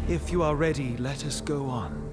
If you are ready, let us go on.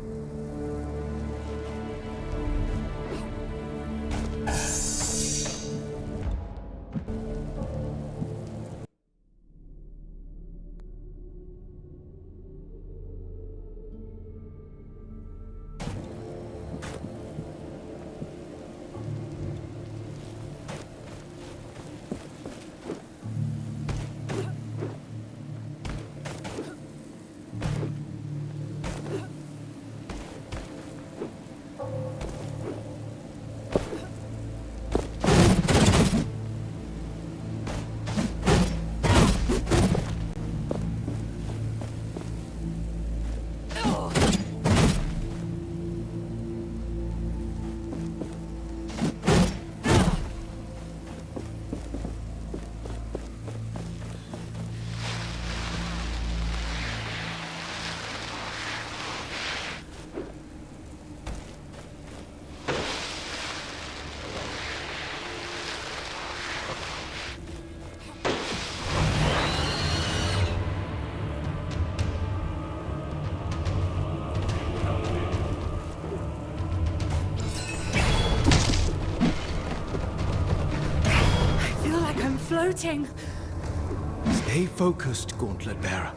Floating. Stay focused, Gauntlet Bearer.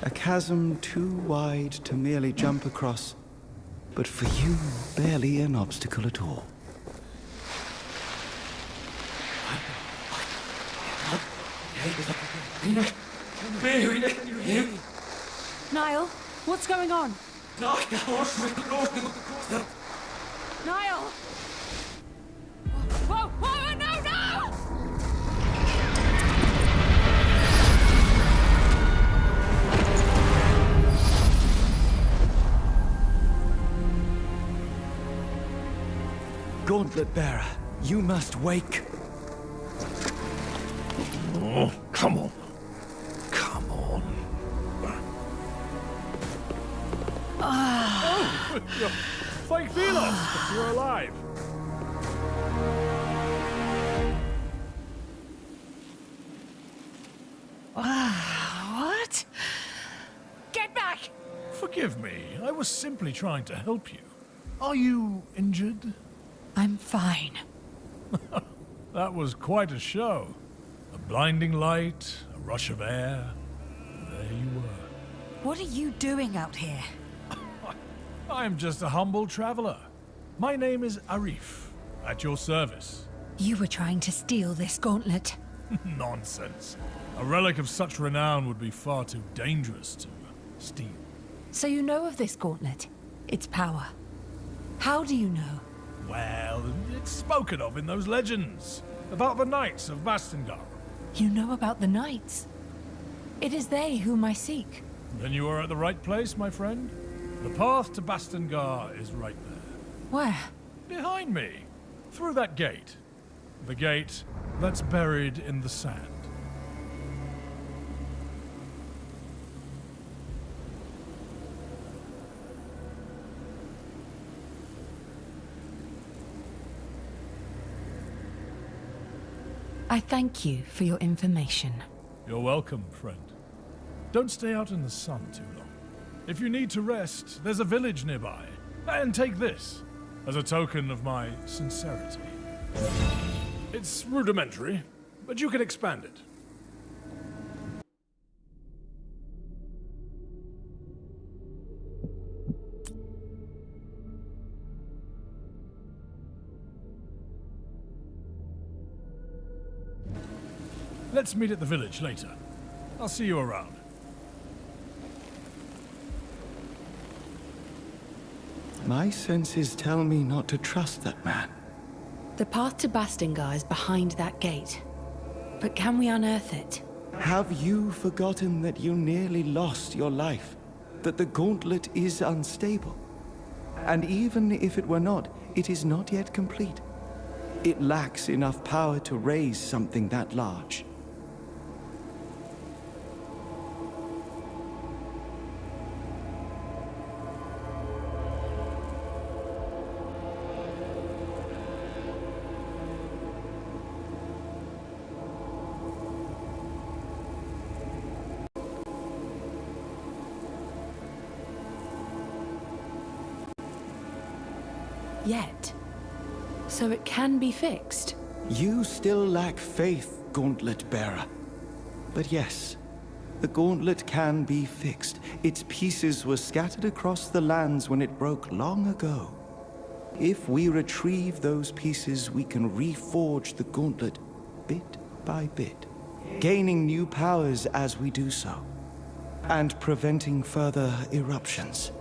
A chasm too wide to merely jump across, but for you, barely an obstacle at all. Niall, what's going on? Niall! Whoa, whoa, no, no! Gauntlet bearer, you must wake. Oh, come on. Come on. Oh, thank Velos, you're alive. What? Get back! Forgive me, I was simply trying to help you. Are you injured? I'm fine. That was quite a show. A blinding light, a rush of air. There you were. What are you doing out here? I'm just a humble traveler. My name is Arif, at your service. You were trying to steal this gauntlet. Nonsense. A relic of such renown would be far too dangerous to steal. So you know of this gauntlet? Its power. How do you know? Well, it's spoken of in those legends about the knights of Bastengar. You know about the knights? It is they whom I seek. Then you are at the right place, my friend. The path to Bastengar is right there. Where? Behind me. Through that gate. The gate that's buried in the sand. I thank you for your information. You're welcome, friend. Don't stay out in the sun too long. If you need to rest, there's a village nearby. And take this, as a token of my sincerity. It's rudimentary, but you can expand it. Let's meet at the village later. I'll see you around. My senses tell me not to trust that man. The path to Bastingar is behind that gate. But can we unearth it? Have you forgotten that you nearly lost your life? That the gauntlet is unstable? And even if it were not, it is not yet complete. It lacks enough power to raise something that large. Yet. So it can be fixed. You still lack faith, Gauntlet Bearer. But yes, the gauntlet can be fixed. Its pieces were scattered across the lands when it broke long ago. If we retrieve those pieces, we can reforge the gauntlet bit by bit, gaining new powers as we do so, and preventing further eruptions.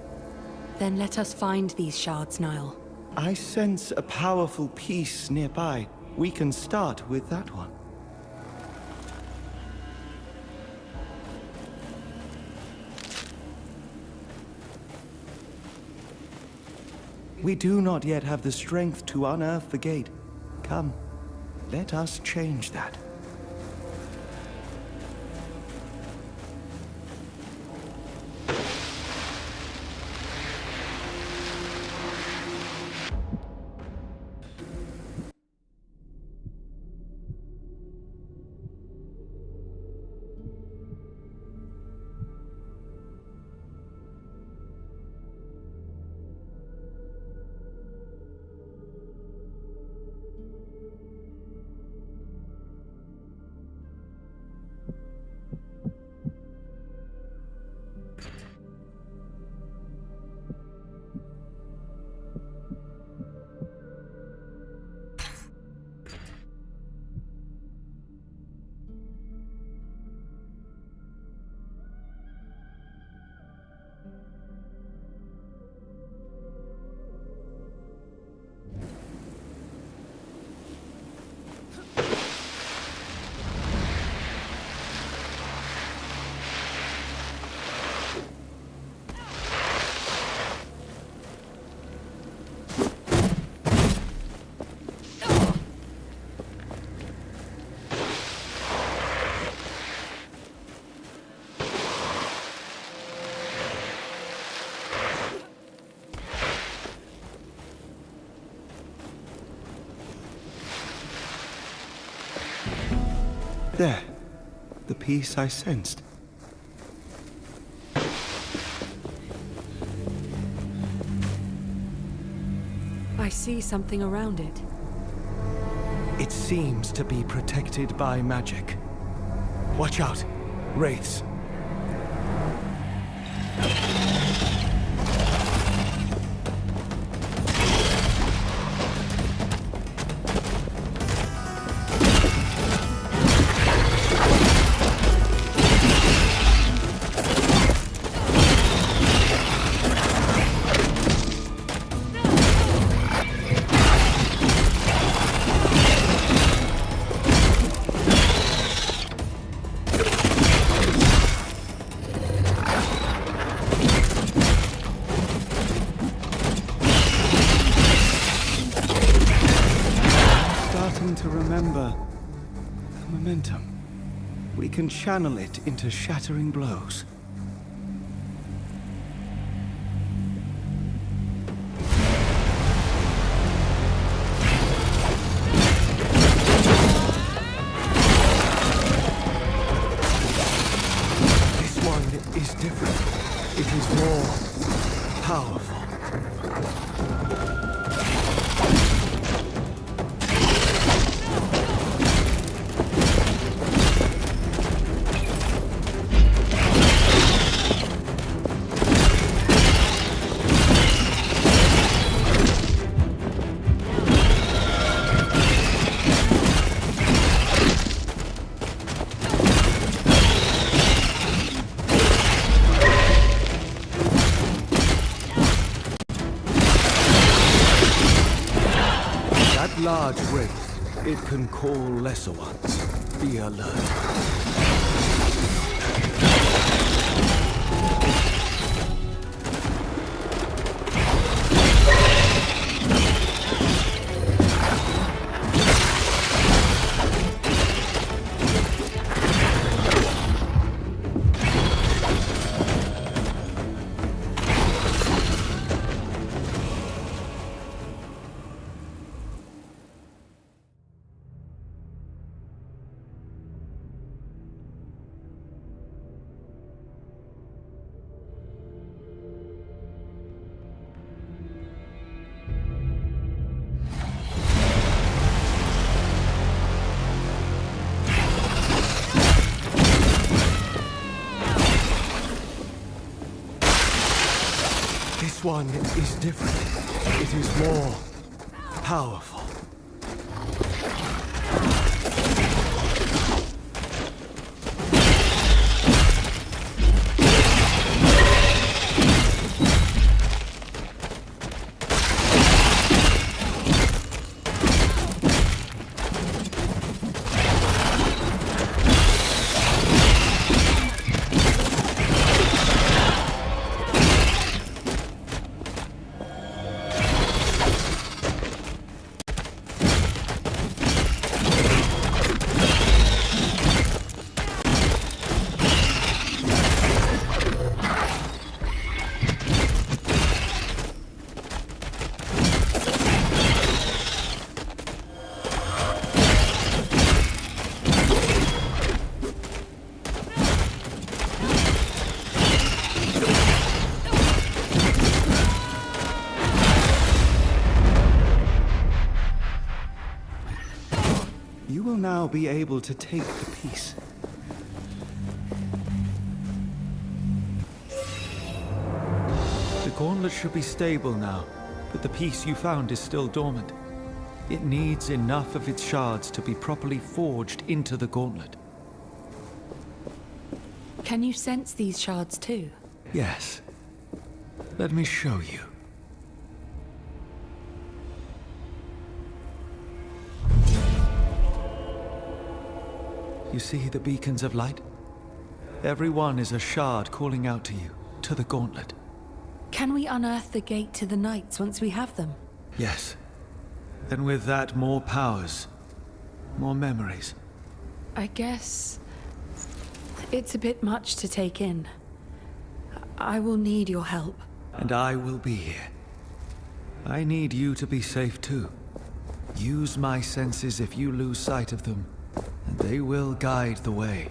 Then let us find these shards, Niall. I sense a powerful piece nearby. We can start with that one. We do not yet have the strength to unearth the gate. Come, let us change that. There, the piece I sensed. I see something around it. It seems to be protected by magic. Watch out, wraiths. remember the momentum. We can channel it into shattering blows. This one is different. It is more powerful. Large wraith, it can call lesser ones. Be alert. This one is different. It is more powerful. You will now be able to take the piece. The gauntlet should be stable now, but the piece you found is still dormant. It needs enough of its shards to be properly forged into the gauntlet. Can you sense these shards too? Yes. Let me show you. You see the beacons of light? Every one is a shard calling out to you, to the gauntlet. Can we unearth the gate to the knights once we have them? Yes. And with that, more powers. More memories. I guess it's a bit much to take in. I will need your help. And I will be here. I need you to be safe too. Use my senses if you lose sight of them, and they will guide the way.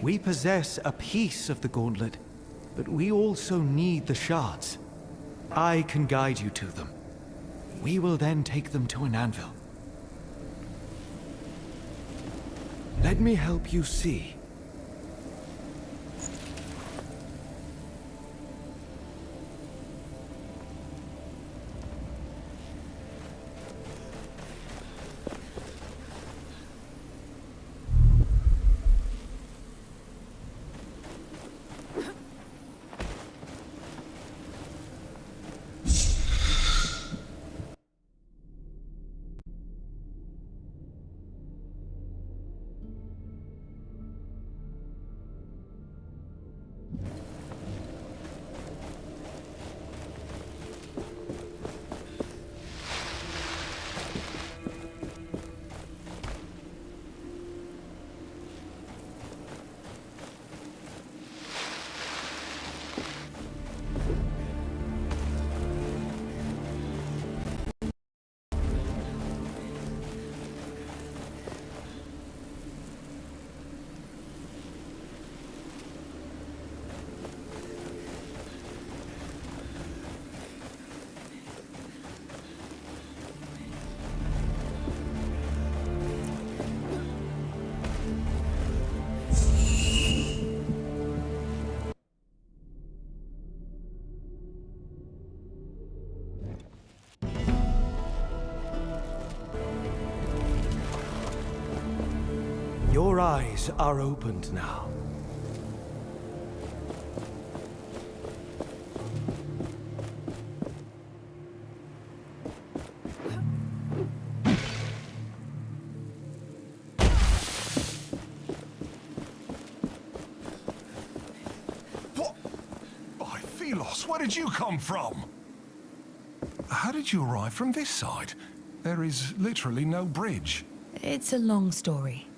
We possess a piece of the gauntlet, but we also need the shards. I can guide you to them. We will then take them to an anvil. Let me help you see. Your eyes are opened now. What? By Philos, where did you come from? How did you arrive from this side? There is literally no bridge. It's a long story.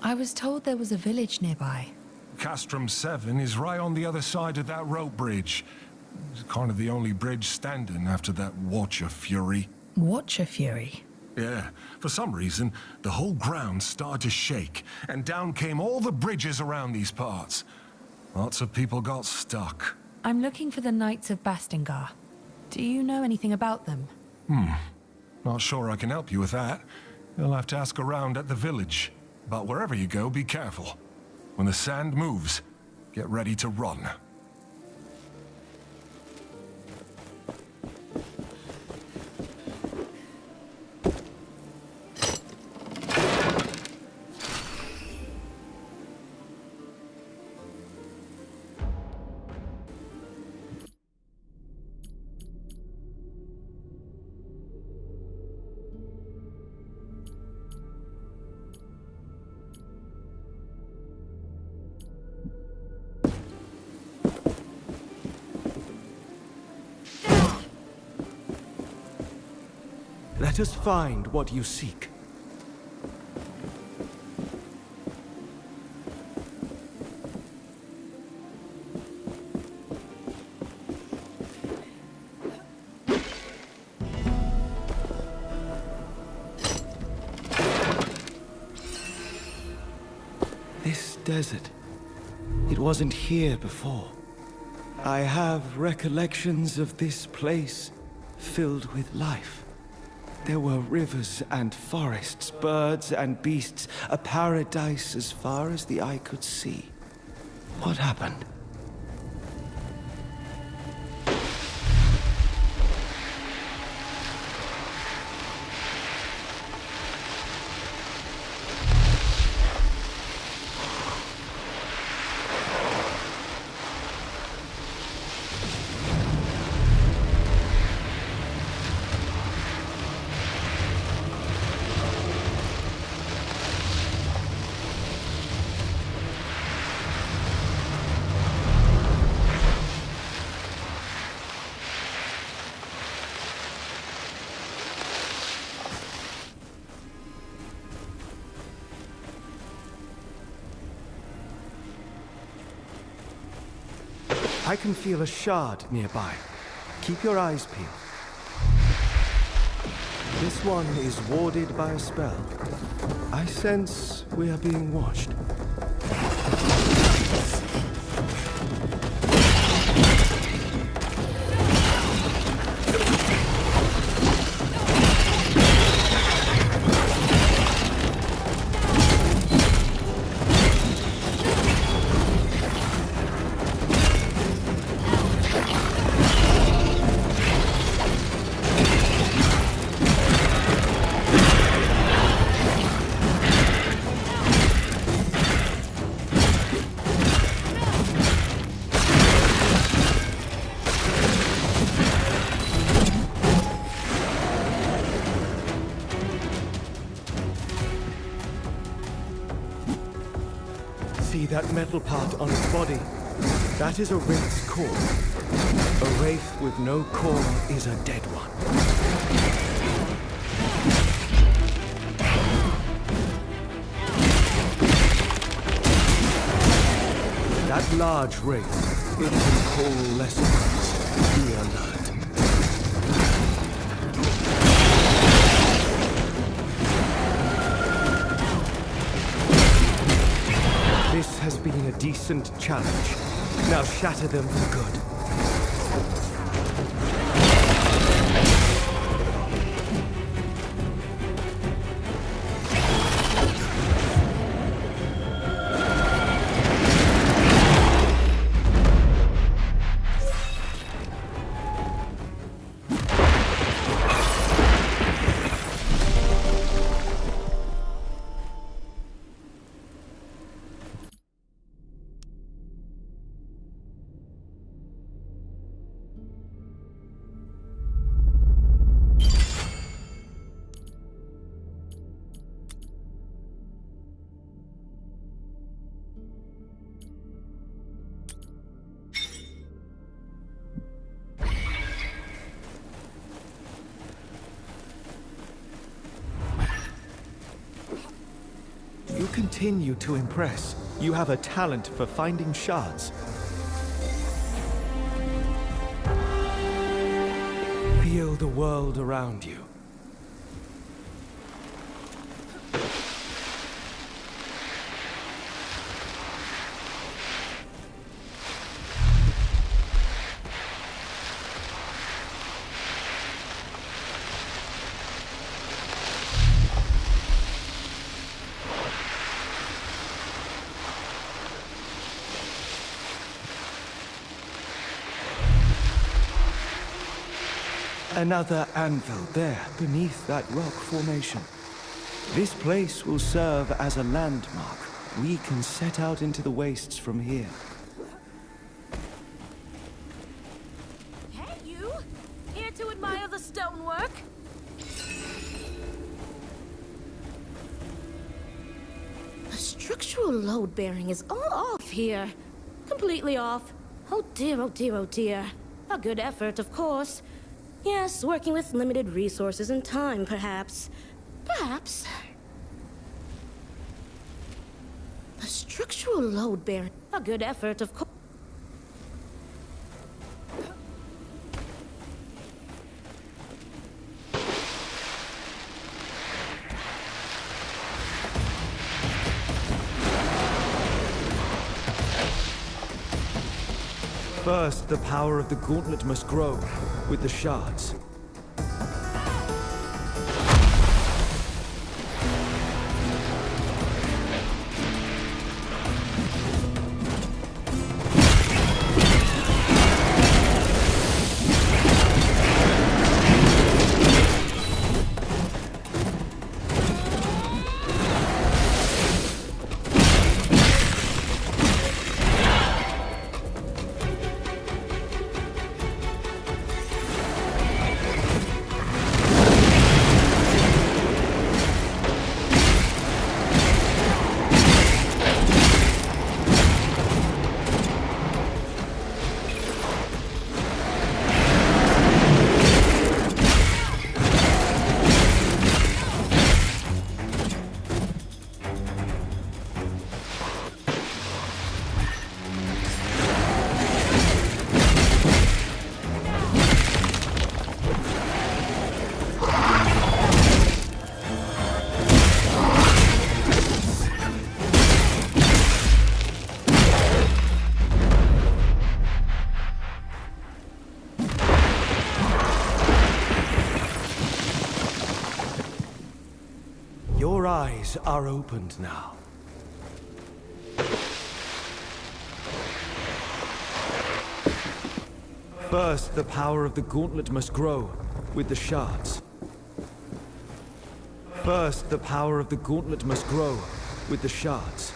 I was told there was a village nearby. Castrum 7 is right on the other side of that rope bridge. It's kind of the only bridge standing after that Watcher Fury. Watcher Fury? Yeah, for some reason, the whole ground started to shake, and down came all the bridges around these parts. Lots of people got stuck. I'm looking for the Knights of Bastingar. Do you know anything about them? Not sure I can help you with that. You'll have to ask around at the village. But wherever you go, be careful. When the sand moves, get ready to run. Let us find what you seek. This desert, it wasn't here before. I have recollections of this place filled with life. There were rivers and forests, birds and beasts, a paradise as far as the eye could see. What happened? I can feel a shard nearby. Keep your eyes peeled. This one is warded by a spell. I sense we are being watched. See that metal part on its body? That is a wraith's core. A wraith with no core is a dead one. That large wraith, it can call lesser ones. Be alert. This has been a decent challenge. Now shatter them for good. You continue to impress. You have a talent for finding shards. Feel the world around you. Another anvil there, beneath that rock formation. This place will serve as a landmark. We can set out into the wastes from here. Hey, you! Here to admire the stonework? The structural load bearing is all off here. Completely off. Oh dear, oh dear, oh dear. A good effort, of course. Yes, working with limited resources and time, perhaps. Perhaps. The structural load bearing. A good effort, of course. First, the power of the gauntlet must grow with the shards. eyes are opened now. First, the power of the gauntlet must grow with the shards. First, the power of the gauntlet must grow with the shards.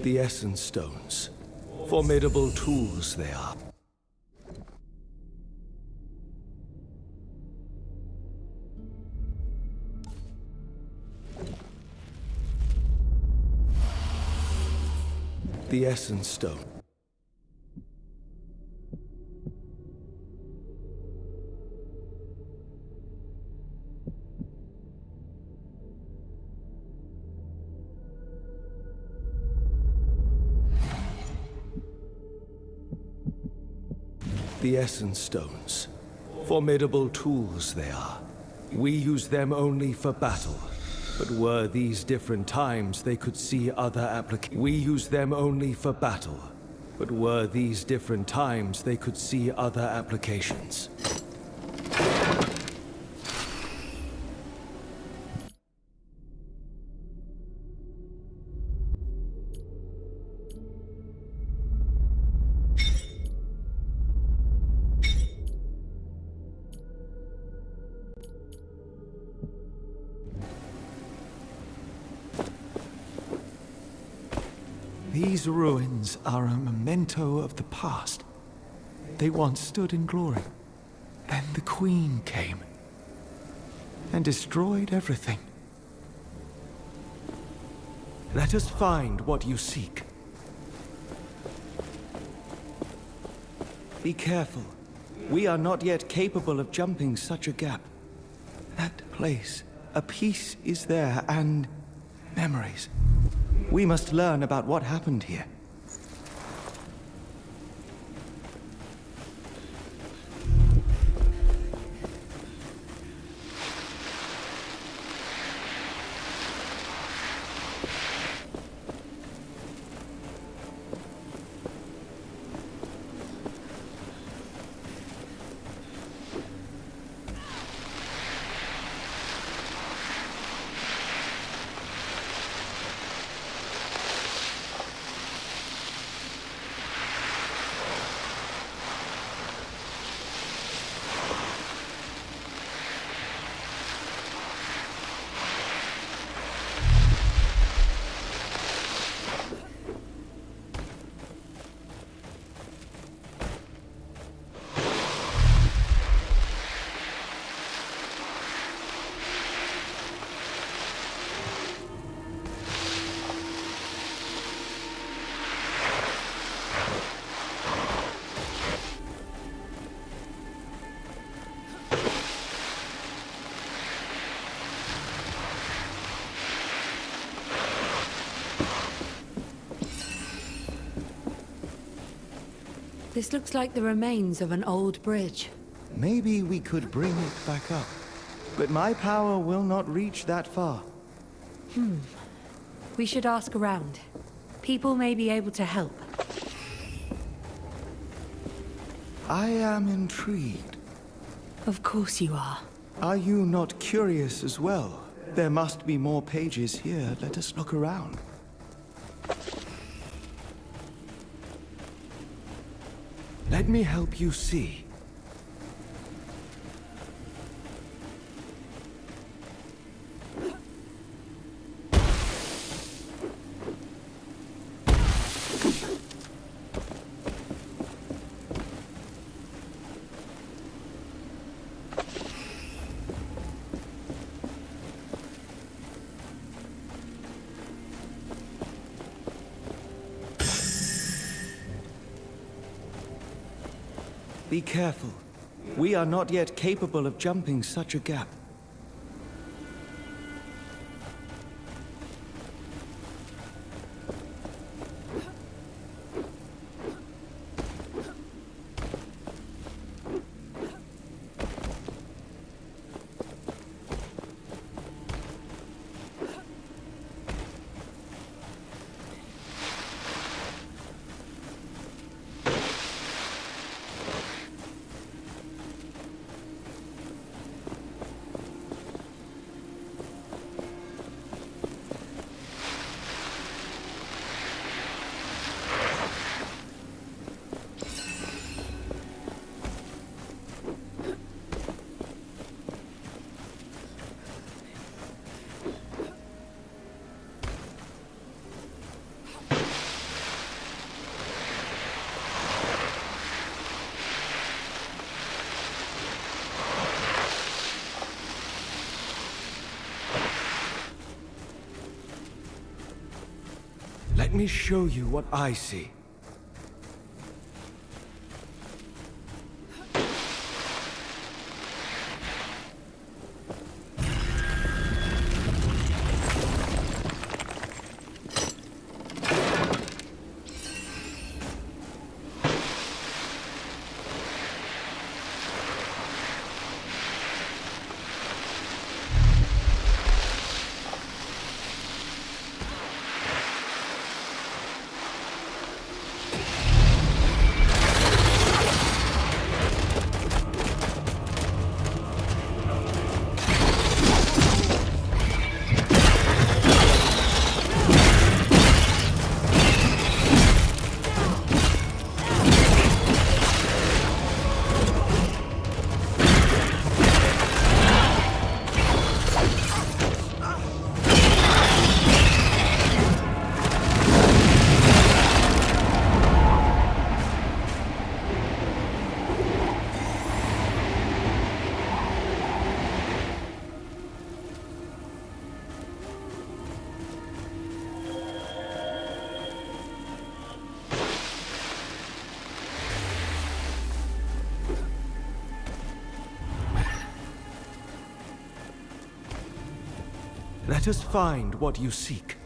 The essence stones. Formidable tools they are. The essence stone. The essence stones. Formidable tools they are. We use them only for battle. But were these different times, they could see other applications. We use them only for battle. But were these different times, they could see other applications. These ruins are a memento of the past. They once stood in glory. Then the Queen came and destroyed everything. Let us find what you seek. Be careful. We are not yet capable of jumping such a gap. That place, a piece is there, and memories. We must learn about what happened here. This looks like the remains of an old bridge. Maybe we could bring it back up. But my power will not reach that far. We should ask around. People may be able to help. I am intrigued. Of course you are. Are you not curious as well? There must be more pages here. Let us look around. Let me help you see. Be careful. We are not yet capable of jumping such a gap. Let me show you what I see. Let us find what you seek.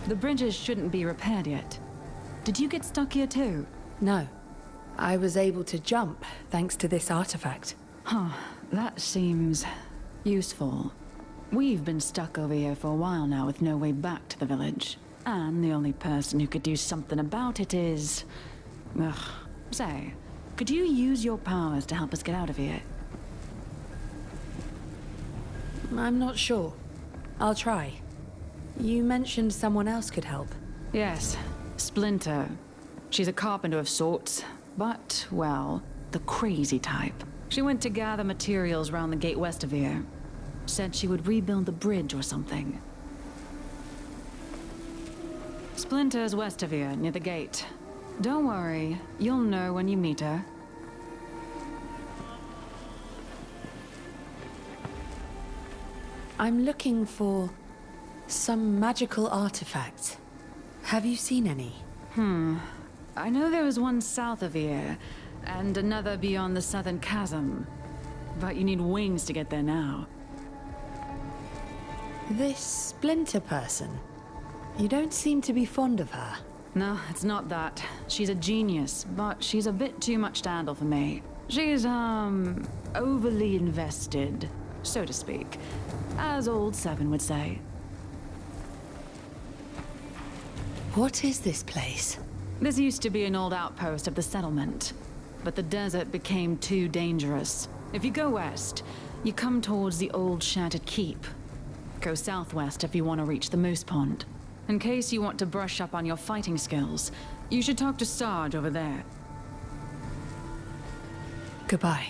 The bridges shouldn't be repaired yet. Did you get stuck here too? No. I was able to jump thanks to this artifact. Huh, that seems useful. We've been stuck over here for a while now with no way back to the village. And the only person who could do something about it is... Ugh. Say, could you use your powers to help us get out of here? I'm not sure. I'll try. You mentioned someone else could help. Yes, Splinter. She's a carpenter of sorts, but, well, the crazy type. She went to gather materials around the gate west of here. Said she would rebuild the bridge or something. Splinter's west of here, near the gate. Don't worry, you'll know when you meet her. I'm looking for some magical artifact. Have you seen any? I know there was one south of here, and another beyond the southern chasm. But you need wings to get there now. This Splinter person. You don't seem to be fond of her. No, it's not that. She's a genius, but she's a bit too much to handle for me. She's, overly invested, so to speak. As old Seven would say. What is this place? This used to be an old outpost of the settlement, but the desert became too dangerous. If you go west, you come towards the old shattered keep. Go southwest if you want to reach the Moose Pond. In case you want to brush up on your fighting skills, you should talk to Sarge over there. Goodbye.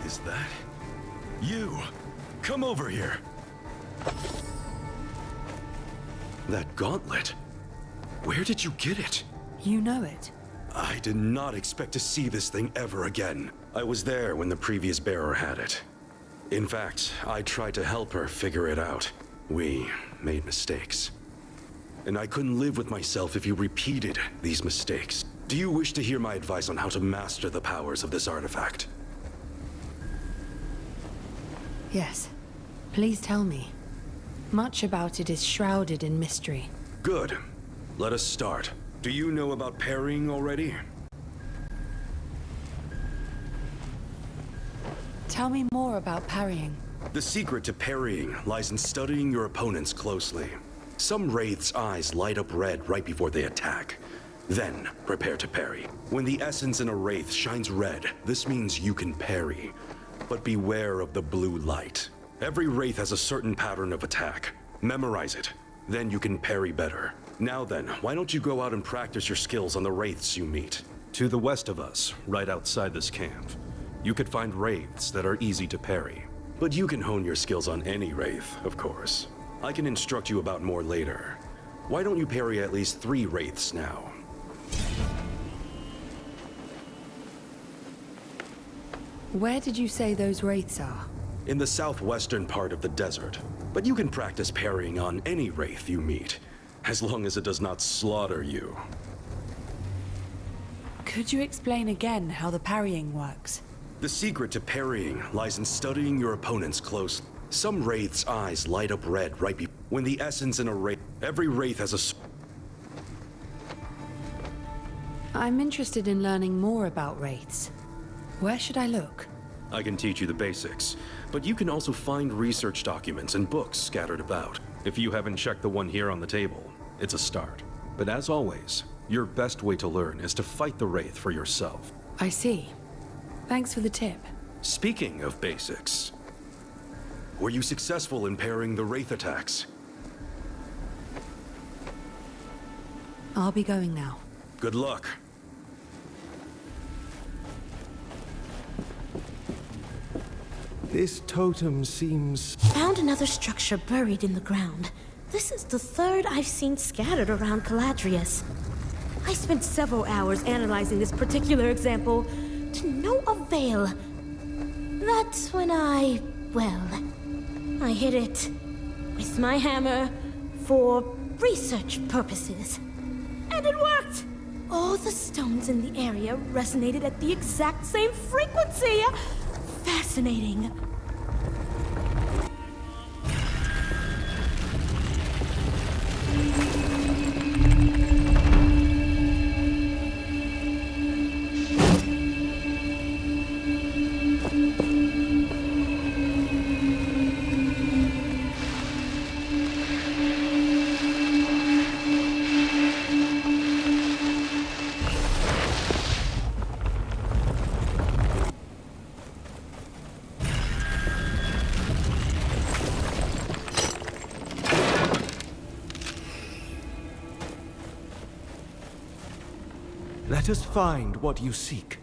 Is that... you? Come over here. That gauntlet. Where did you get it? You know it. I did not expect to see this thing ever again. I was there when the previous bearer had it. In fact, I tried to help her figure it out. We made mistakes. And I couldn't live with myself if you repeated these mistakes. Do you wish to hear my advice on how to master the powers of this artifact? Yes. Please tell me. Much about it is shrouded in mystery. Good. Let us start. Do you know about parrying already? Tell me more about parrying. The secret to parrying lies in studying your opponents closely. Some wraiths' eyes light up red right before they attack. Then, prepare to parry. When the essence in a wraith shines red, this means you can parry. But beware of the blue light. Every wraith has a certain pattern of attack. Memorize it. Then you can parry better. Now then, why don't you go out and practice your skills on the wraiths you meet? To the west of us, right outside this camp, you could find wraiths that are easy to parry. But you can hone your skills on any wraith, of course. I can instruct you about more later. Why don't you parry at least 3 wraiths now? Where did you say those wraiths are? In the southwestern part of the desert. But you can practice parrying on any wraith you meet, as long as it does not slaughter you. Could you explain again how the parrying works? The secret to parrying lies in studying your opponents closely. Some wraiths' eyes light up red right before... When the essence in a wraith... Every wraith has a... I'm interested in learning more about wraiths. Where should I look? I can teach you the basics, but you can also find research documents and books scattered about. If you haven't checked the one here on the table, it's a start. But as always, your best way to learn is to fight the wraith for yourself. I see. Thanks for the tip. Speaking of basics, were you successful in parrying the wraith attacks? I'll be going now. Good luck. This totem seems... Found another structure buried in the ground. This is the third I've seen scattered around Caladrius. I spent several hours analyzing this particular example, to no avail. That's when I hit it with my hammer for research purposes. And it worked! All the stones in the area resonated at the exact same frequency! Fascinating. Let us find what you seek.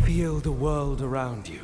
Feel the world around you.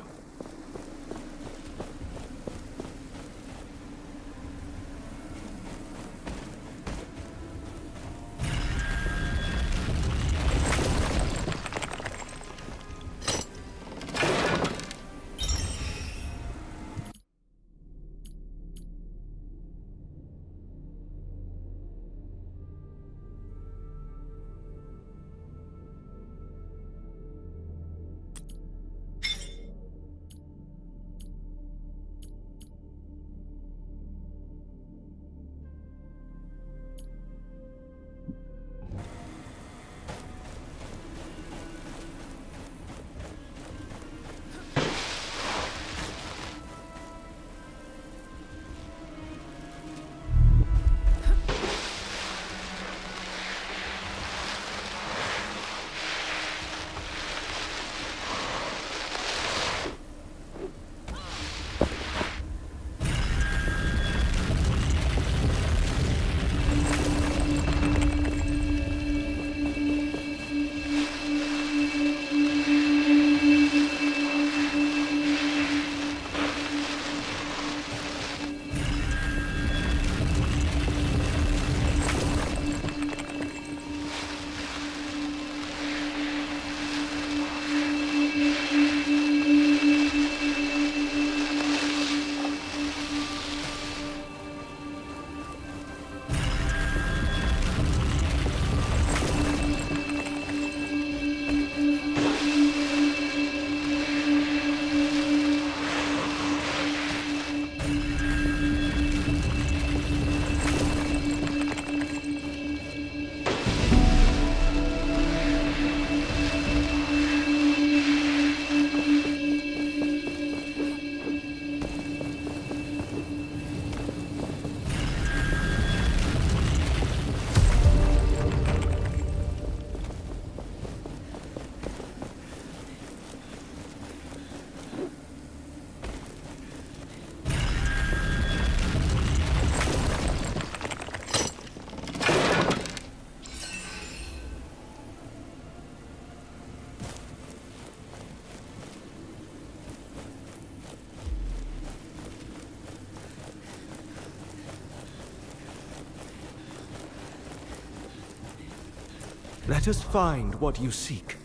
Let us find what you seek.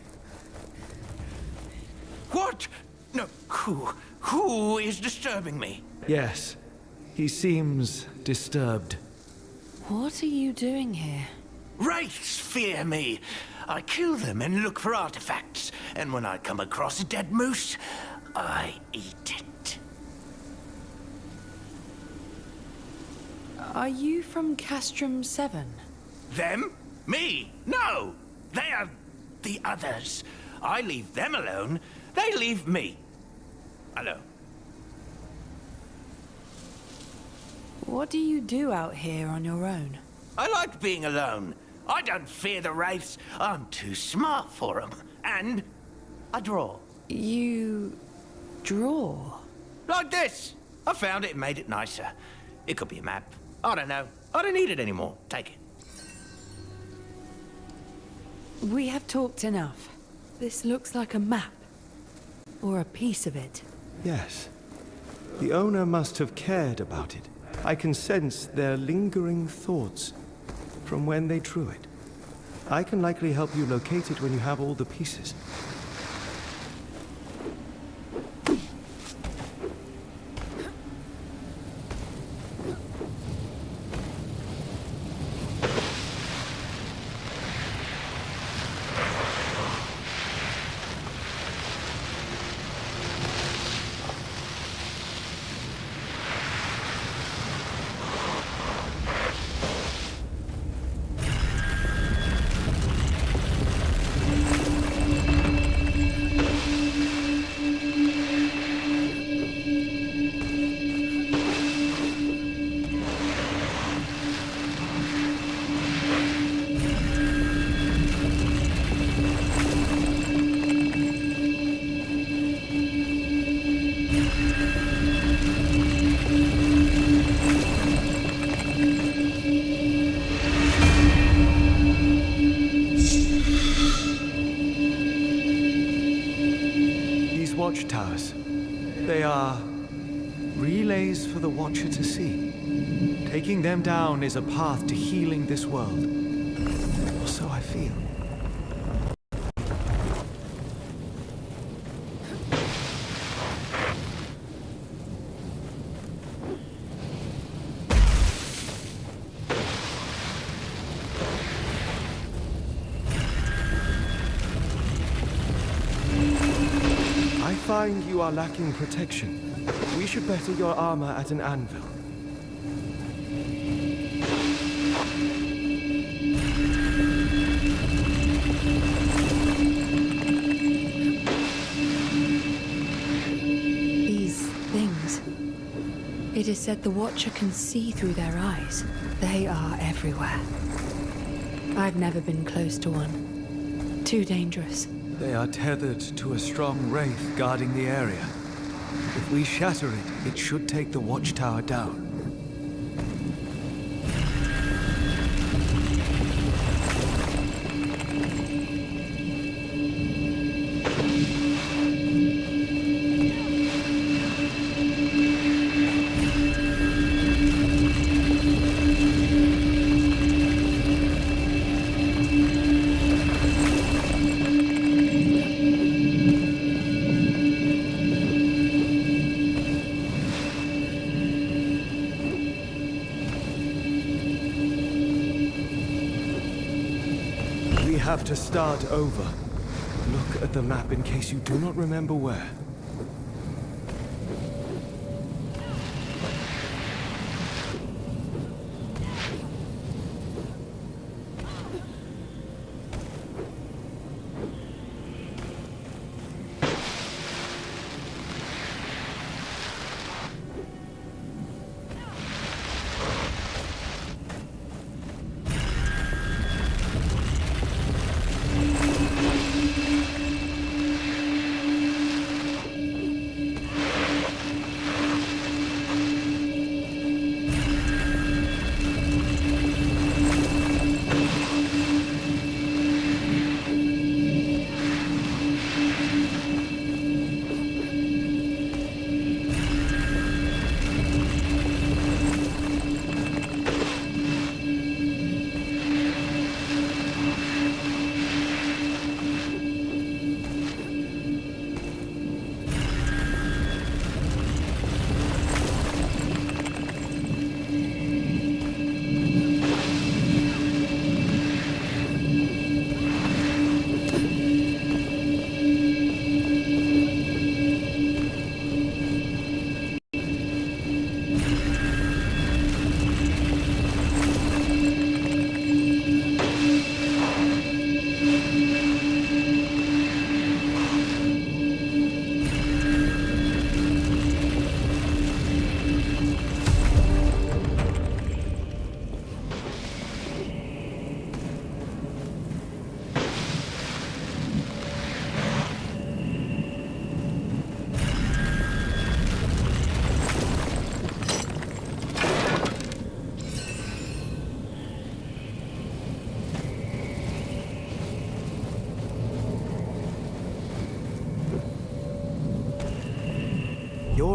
What? No, who is disturbing me? Yes, he seems disturbed. What are you doing here? Wraiths fear me. I kill them and look for artifacts, and when I come across a dead moose, I eat it. Are you from Castrum 7? Them? Me? No! They are the others. I leave them alone. They leave me alone. What do you do out here on your own? I like being alone. I don't fear the wraiths. I'm too smart for them. And I draw. You draw? Like this. I found it and made it nicer. It could be a map. I don't know. I don't need it anymore. Take it. We have talked enough. This looks like a map. Or a piece of it. Yes. The owner must have cared about it. I can sense their lingering thoughts from when they drew it. I can likely help you locate it when you have all the pieces. Watchtowers. They are relays for the Watcher to see. Taking them down is a path to healing this world. Or so I feel. I find you are lacking protection. We should better your armor at an anvil. These things. It is said the Watcher can see through their eyes. They are everywhere. I've never been close to one. Too dangerous. They are tethered to a strong wraith guarding the area. If we shatter it, it should take the watchtower down. Have to start over. Look at the map in case you do not remember where.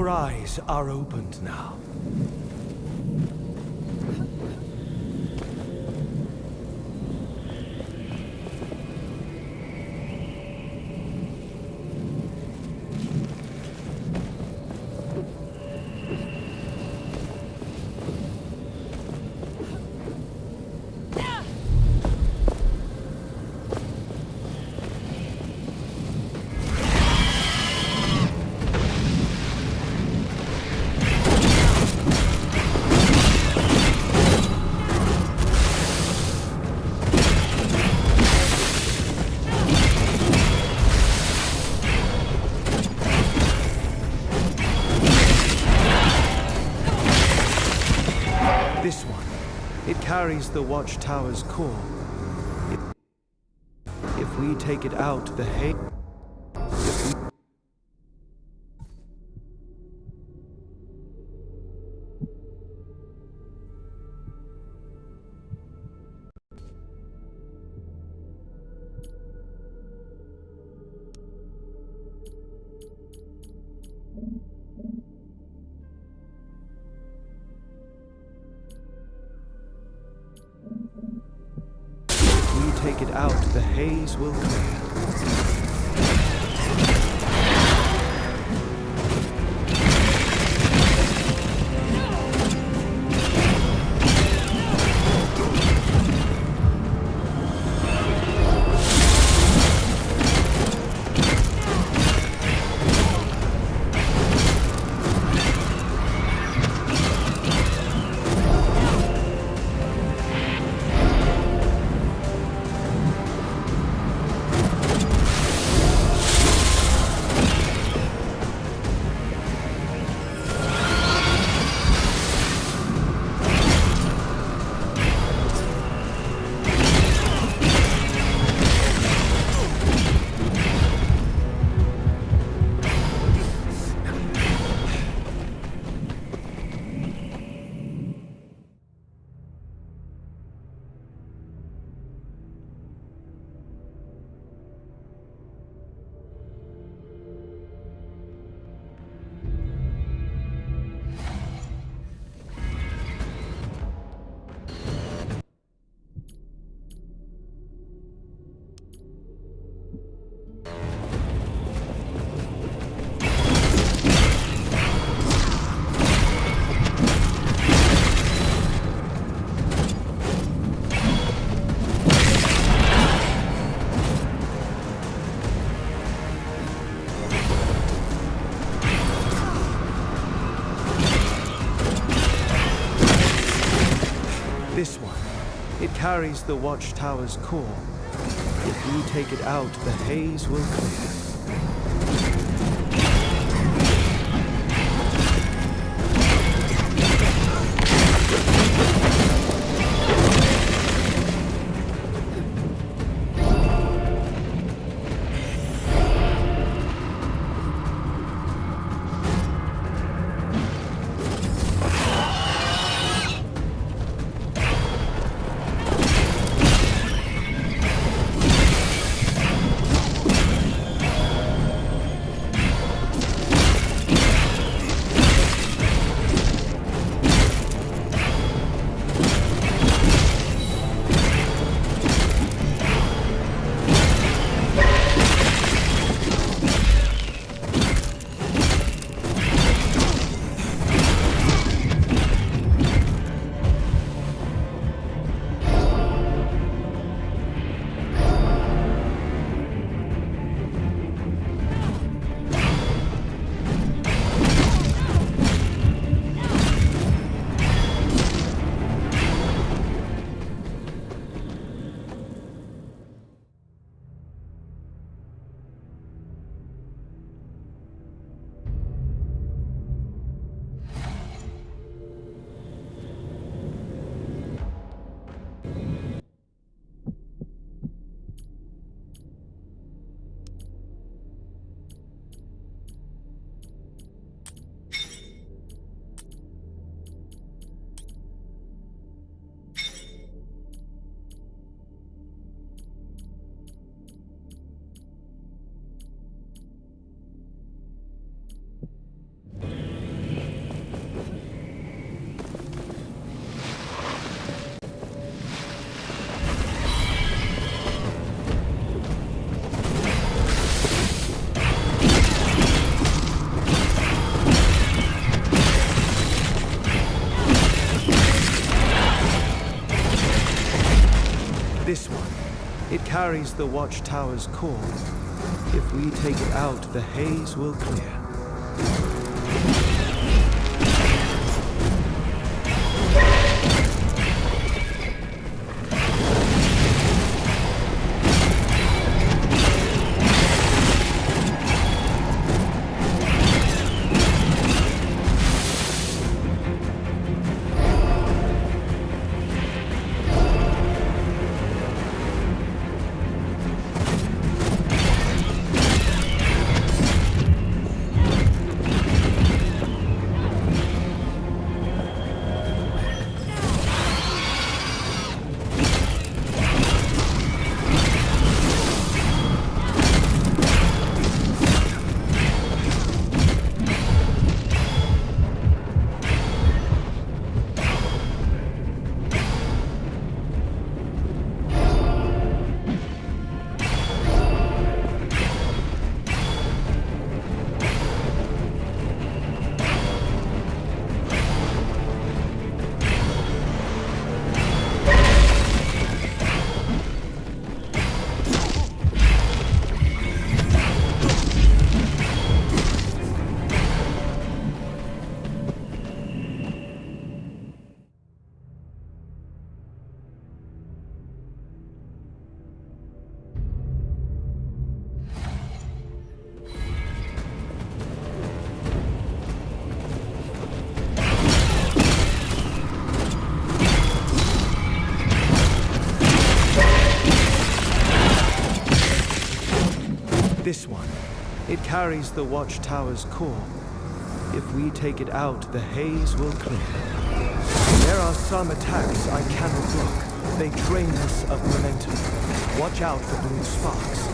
Your eyes are opened now. This one, it carries the watchtower's core. If we take it out, the hay... Take it out, the haze will clear. This one, it carries the watchtower's core. If we take it out, the haze will clear. This one. It carries the watchtower's core. If we take it out, the haze will clear. This one. It carries the watchtower's core. If we take it out, the haze will clear. There are some attacks I cannot block. They drain us of momentum. Watch out for blue sparks.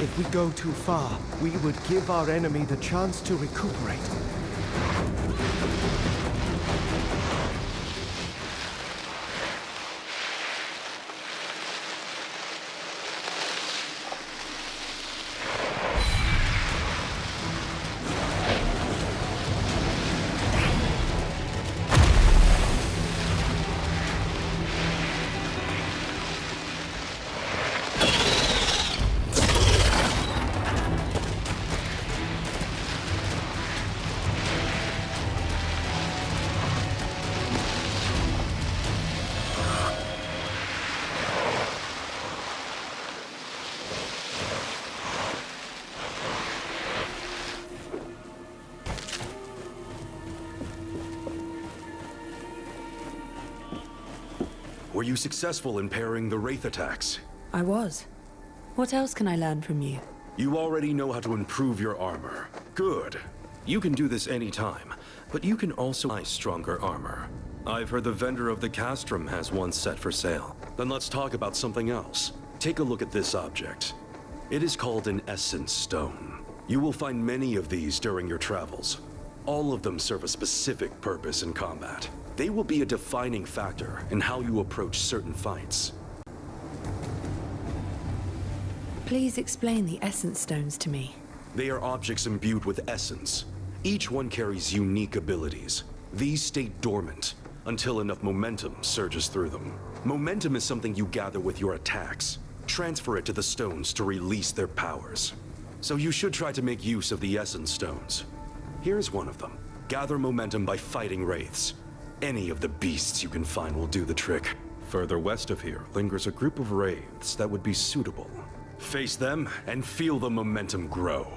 If we go too far, we would give our enemy the chance to recuperate. Were you successful in parrying the wraith attacks? I was. What else can I learn from you? You already know how to improve your armor. Good. You can do this anytime, but you can also buy stronger armor. I've heard the vendor of the castrum has one set for sale. Then let's talk about something else. Take a look at this object. It is called an essence stone. You will find many of these during your travels. All of them serve a specific purpose in combat. They will be a defining factor in how you approach certain fights. Please explain the essence stones to me. They are objects imbued with essence. Each one carries unique abilities. These stay dormant until enough momentum surges through them. Momentum is something you gather with your attacks. Transfer it to the stones to release their powers. So you should try to make use of the essence stones. Here's one of them. Gather momentum by fighting wraiths. Any of the beasts you can find will do the trick. Further west of here lingers a group of wraiths that would be suitable. Face them and feel the momentum grow.